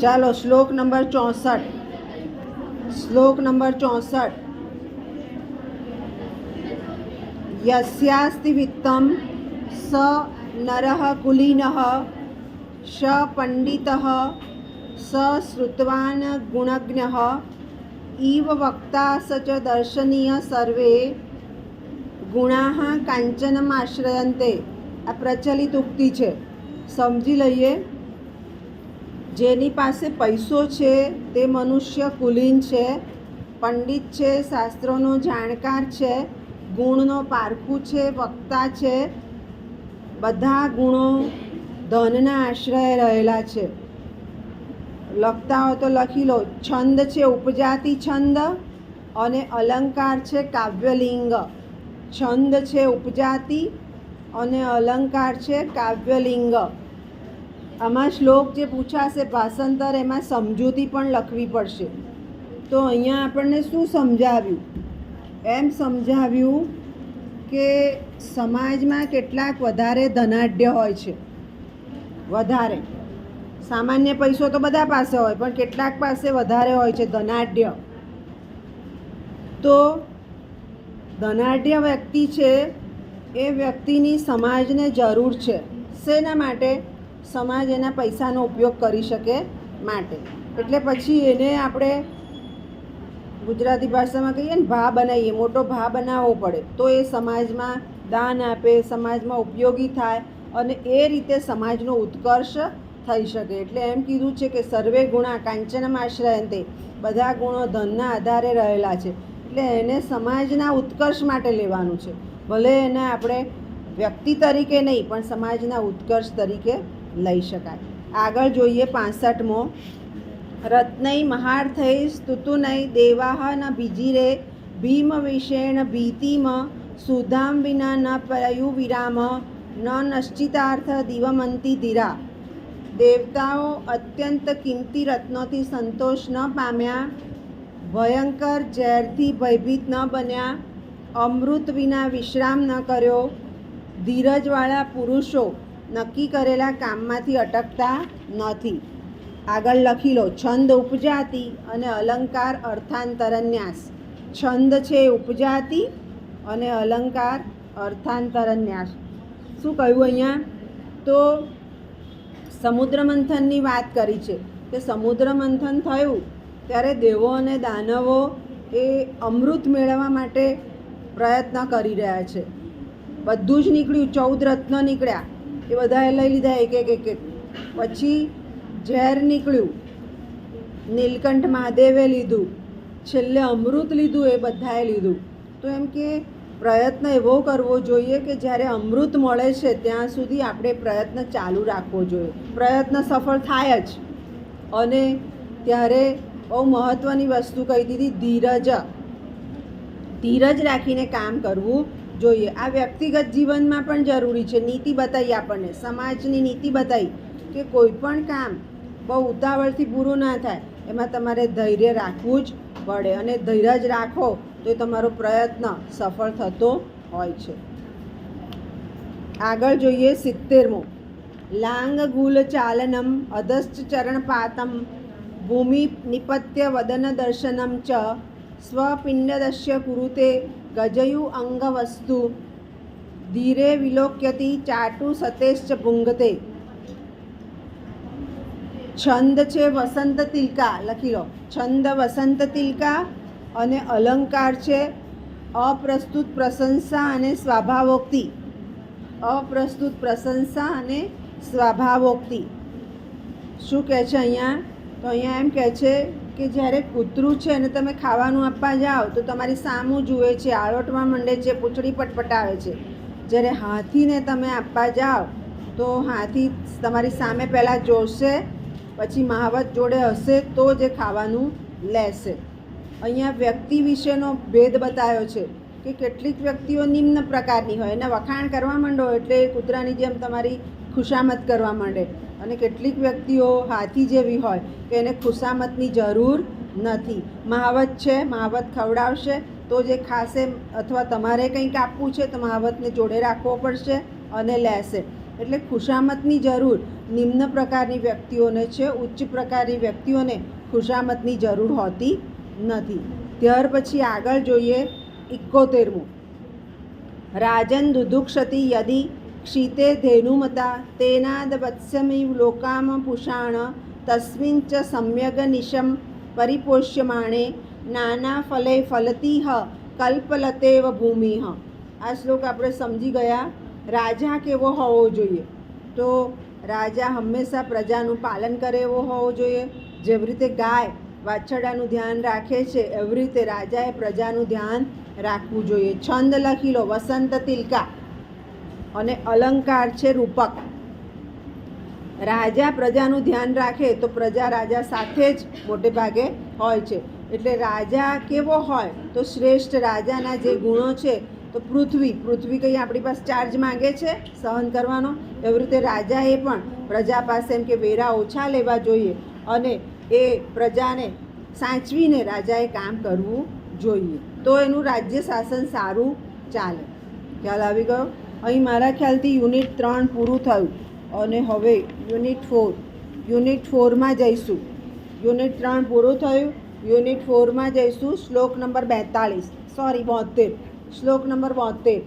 ચાલો શ્લોક નંબર 64. શ્લોક નંબર 64. યસ્યાસ્તિ વિત્તમ સ નરઃ કુલીનઃ સ પંડિતઃ સ શ્રુતવાન ગુણજ્ઞઃ ઇવ વક્તા સ ચ દર્શનીય સર્વે ગુણાઃ કાંચનમાશ્રયંતે. આ પ્રચલિત ઉક્તિ છે, સમજી લઈએ. જેની પાસે પૈસો છે તે મનુષ્ય કુલીન છે, પંડિત છે, શાસ્ત્રોનો જાણકાર છે, ગુણનો પારખું છે, વક્તા છે. બધા ગુણો ધનના આશ્રય રહેલા છે. લખતા હોય તો લખી લો. છંદ છે ઉપજાતિ છંદ અને અલંકાર છે કાવ્યલિંગ. છંદ છે ઉપજાતિ અને અલંકાર છે કાવ્યલિંગ. આમાં શ્લોક જે પૂછાશે ભાષાંતર, એમાં સમજૂતી પણ લખવી પડશે. તો અહીંયા આપણને શું સમજાવ્યું? એમ સમજાવ્યું કે સમાજમાં કેટલાક વધારે ધનાઢ્ય હોય છે. વધારે સામાન્ય પૈસો તો બધા પાસે હોય, પણ કેટલાક પાસે વધારે હોય છે ધનાઢ્ય. તો ધનાઢ્ય વ્યક્તિ છે એ વ્યક્તિની સમાજને જરૂર છે. શેના માટે? સમાજ એના પૈસાનો ઉપયોગ કરી શકે માટે. એટલે પછી એને આપણે ગુજરાતી ભાષામાં કહીએ ને, ભા બનાવીએ, મોટો ભા બનાવવો પડે. તો એ સમાજમાં દાન આપે, સમાજમાં ઉપયોગી થાય અને એ રીતે સમાજનો ઉત્કર્ષ થઈ શકે. એટલે એમ કીધું છે કે સર્વે ગુણા કાંચનમાં આશ્રયંતે. બધા ગુણો ધનના આધારે રહેલા છે. એટલે એને સમાજના ઉત્કર્ષ માટે લેવાનું છે. ભલે એને આપણે વ્યક્તિ તરીકે નહીં, પણ સમાજના ઉત્કર્ષ તરીકે લઈ શકાય. આગળ જોઈએ 65મો. રત્નૈ મહાર્થૈ સ્તુતુનૈ દેવાહ ન ભીજીરે ભીમ વિષેણ ભીતિમ સુધામ વિના ન પયુ વિરામ ન નશ્ચિતાર્થ દિવમંતી ધીરા. દેવતાઓ અત્યંત કિંમતી રત્નોથી સંતોષ ન પામ્યા, ભયંકર ઝેરથી ભયભીત ન બન્યા, અમૃત વિના વિશ્રામ ન કર્યો. ધીરજવાળા પુરુષો નક્કી કરેલા કામમાંથી અટકતા નથી. આગળ લખી લો. છંદ ઉપજાતિ અને અલંકાર અર્થાંતરન્યાસ. છંદ છે ઉપજાતિ અને અલંકાર અર્થાંતરન્યાસ. શું કહ્યું અહીંયા? તો સમુદ્ર મંથનની વાત કરી છે કે સમુદ્ર મંથન થયું ત્યારે દેવો અને દાનવો એ અમૃત મેળવવા માટે પ્રયત્ન કરી રહ્યા છે. બધું જ નીકળ્યું, 14 રત્ન નીકળ્યા, એ બધાએ લઈ લીધા એક એક. પછી ઝેર નીકળ્યું, નીલકંઠ મહાદેવે લીધું, છેલ્લે અમૃત લીધું, એ બધાએ લીધું. તો એમ કે પ્રયત્ન એવો કરવો જોઈએ કે જ્યારે અમૃત મળે છે ત્યાં સુધી આપણે પ્રયત્ન ચાલુ રાખવો જોઈએ. પ્રયત્ન સફળ થાય જ. અને ત્યારે બહુ મહત્ત્વની વસ્તુ કહી દીધી, ધીરજ. ધીરજ રાખીને કામ કરવું જોઈએ. આ વ્યક્તિગત જીવનમાં પણ જરૂરી છે. નીતિ બતાવી આપણને, સમાજની નીતિ બતાવી કે કોઈ પણ કામ બહુ ઉતાવળથી પૂરું ના થાય. એમાં તમારે ધૈર્ય રાખવું જ પડે. અને ધીરજ રાખો તો તમારો પ્રયત્ન સફળ થતો હોય છે. આગળ જોઈએ 70મો. લાંગ ગુલ ચાલનમ અધશ્ચ ચરણપાતમ ભૂમિ નિપત્ય વદન દર્શનમ ચ સ્વપિંડદસ્ય કુરુતે ગજયુ અંગવસ્તુ ધીરે વિલોક્યતિ ચાટુ સતેશ્ચ ભુંગતે. છંદ છે વસંત તિલકા. લખી લો. છંદ વસંત તિલકા અને અલંકાર છે અપ્રસ્તુત પ્રશંસા અને સ્વભાવોક્તિ. અપ્રસ્તુત પ્રશંસા અને સ્વભાવોક્તિ. શું કહે છે અહીંયા? તો અહીંયા એમ કહે છે કે જ્યારે કૂતરું છે અને તમે ખાવાનું આપવા જાઓ તો તમારી સામું જુએ છે, આળોટવા માંડે છે, પૂંછડી પટપટાવે છે. જ્યારે હાથીને તમે આપવા જાઓ તો હાથી તમારી સામે પહેલાં જોશે, પછી મહાવત જોડે હશે તો જ ખાવાનું લેશે. અહીંયા વ્યક્તિ વિશેનો ભેદ બતાવ્યો છે કે કેટલીક વ્યક્તિઓ નિમ્ન પ્રકારની હોય, એને વખાણ કરવા માંડો એટલે કૂતરાની જેમ તમારી ખુશામત કરવા માંડે. અને કેટલીક વ્યક્તિઓ હાથી જેવી હોય કે એને ખુશામતની જરૂર નથી. મહાવત છે, મહાવત ખવડાવશે તો જે ખાશે, અથવા તમારે કંઈક આપવું છે તો મહાવતને જોડે રાખવો પડશે અને લેશે. એટલે ખુશામતની જરૂર. નિમ્ન પ્રકારની વ્યક્તિઓને છે, ઉચ્ચ પ્રકારની વ્યક્તિઓને ખુશામતની જરૂર હોતી નથી. ત્યાર પછી આગળ જોઈએ 71મું. રાજન દુદુક્ષતિ યદિ ક્ષિતે ધેનુમતા તેનાદ વત્સમિવ લોકામ પુષાણ તસ્મિન ચ સમ્યગ નિશમ પરિપોષ્યમાણે નાના ફલે ફલતી કલ્પલતેવ ભૂમિ. આ શ્લોક આપણે સમજી ગયા. રાજા કેવો હોવો જોઈએ? તો રાજા હંમેશા પ્રજાનું પાલન કરે એવો હોવો જોઈએ. જેવી રીતે ગાય વાછરડાનું ધ્યાન રાખે છે એવી રીતે રાજાએ પ્રજાનું ધ્યાન રાખવું જોઈએ. છંદ લખી લો, વસંત તિલકા, અને અલંકાર છે રૂપક. રાજા પ્રજાનું ધ્યાન રાખે તો પ્રજા રાજા સાથે જ મોટે ભાગે હોય છે. એટલે રાજા કેવો હોય? તો શ્રેષ્ઠ રાજાના જે ગુણો છે તો પૃથ્વી કંઈ આપણી પાસે ચાર્જ માંગે છે સહન કરવાનો, એવી રીતે રાજાએ પણ પ્રજા પાસે એમ કે વેરા ઓછા લેવા જોઈએ અને એ પ્રજાને સાચવીને રાજાએ કામ કરવું જોઈએ. તો એનું રાજ્ય શાસન સારું ચાલે. ખ્યાલ આવી ગયો? અહીં મારા ખ્યાલથી યુનિટ 3 પૂરું થયું અને હવે યુનિટ 4માં જઈશું. યુનિટ 3 પૂરું થયું. યુનિટ 4માં જઈશું. શ્લોક નંબર 42, સોરી 72, શ્લોક નંબર 72.